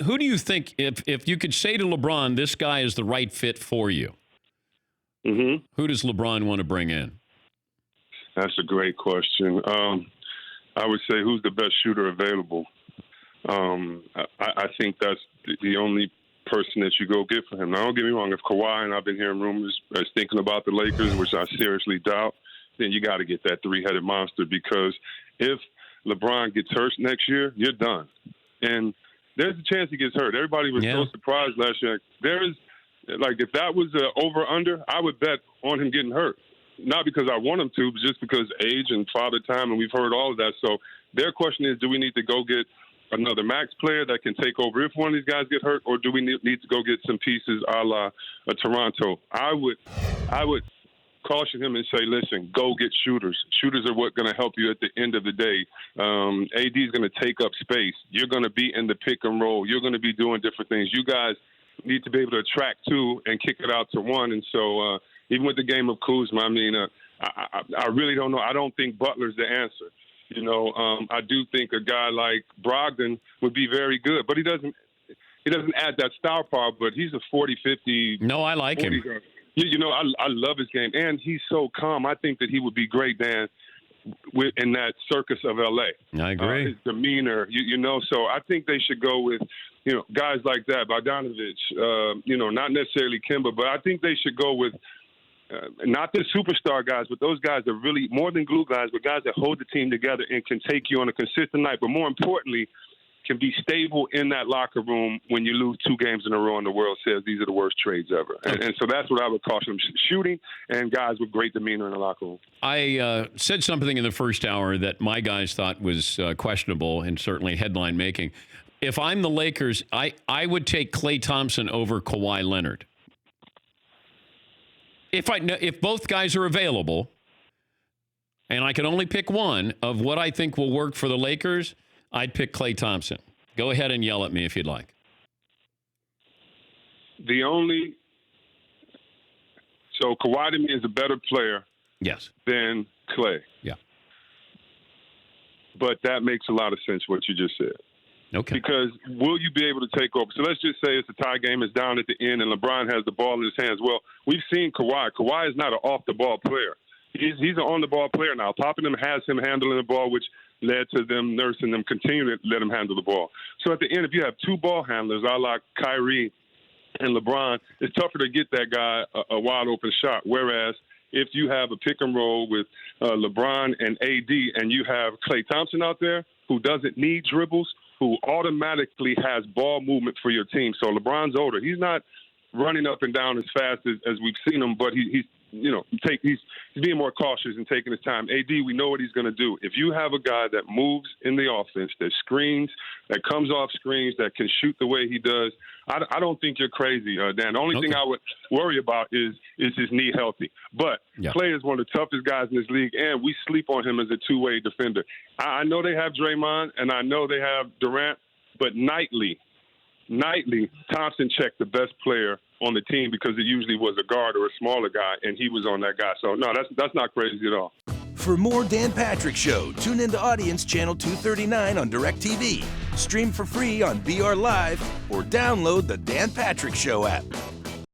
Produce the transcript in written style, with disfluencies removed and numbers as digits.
who do you think, if you could say to LeBron, this guy is the right fit for you, who does LeBron want to bring in? That's a great question. I would say, who's the best shooter available? I think that's the only person that you go get for him. Now, don't get me wrong. If Kawhi, and I've been hearing rumors, is thinking about the Lakers, which I seriously doubt, then you got to get that three-headed monster, because if LeBron gets hurt next year, you're done. And there's a chance he gets hurt. Everybody was so surprised last year. If that was over-under, I would bet on him getting hurt. Not because I want him to, but just because age and father time, and we've heard all of that. So their question is, do we need to go get another max player that can take over if one of these guys get hurt, or do we need to go get some pieces a la Toronto? I would caution him and say, listen, go get shooters. Shooters are what's going to help you at the end of the day. AD is going to take up space. You're going to be in the pick and roll. You're going to be doing different things. You guys need to be able to attract two and kick it out to one. And so even with the game of Kuzma, I mean, I really don't know. I don't think Butler's the answer. I do think a guy like Brogdon would be very good, but he doesn't add that star power, but he's a 40-50. No, I like him. I love his game, and he's so calm. I think that he would be great, Dan, in that circus of L.A. I agree. His demeanor, so I think they should go with, guys like that, Bogdanovich, not necessarily Kemba, but I think they should go with not the superstar guys, but those guys that really, more than glue guys, but guys that hold the team together and can take you on a consistent night, but more importantly, can be stable in that locker room when you lose 2 games in a row and the world says these are the worst trades ever. And so that's what I would caution them, shooting and guys with great demeanor in the locker room. I said something in the first hour that my guys thought was questionable and certainly headline making. If I'm the Lakers, I would take Klay Thompson over Kawhi Leonard. If both guys are available and I can only pick one of what I think will work for the Lakers, I'd pick Klay Thompson. Go ahead and yell at me if you'd like. So Kawhi to me is a better player than Klay. Yeah. But that makes a lot of sense what you just said. Okay. Because will you be able to take over? So let's just say it's a tie game, it's down at the end, and LeBron has the ball in his hands. Well, we've seen Kawhi. Kawhi is not an off-the-ball player. He's an on-the-ball player now. Tottenham has him handling the ball, which led to them nursing them, continuing to let him handle the ball. So at the end, if you have 2 ball handlers, a la Kyrie and LeBron, it's tougher to get that guy a wide-open shot. Whereas if you have a pick and roll with LeBron and AD and you have Klay Thompson out there who doesn't need dribbles, who automatically has ball movement for your team. So LeBron's older. He's not running up and down as fast as we've seen him, but he's being more cautious and taking his time. AD, we know what he's going to do. If you have a guy that moves in the offense, that screens, that comes off screens, that can shoot the way he does, I don't think you're crazy, Dan. The only thing I would worry about is his knee healthy. But Klay is one of the toughest guys in this league, and we sleep on him as a two-way defender. I know they have Draymond, and I know they have Durant, but nightly, Thompson checked the best player on the team because it usually was a guard or a smaller guy, and he was on that guy. So, no, that's not crazy at all. For more Dan Patrick Show, tune into Audience Channel 239 on DirecTV. Stream for free on VR Live or download the Dan Patrick Show app.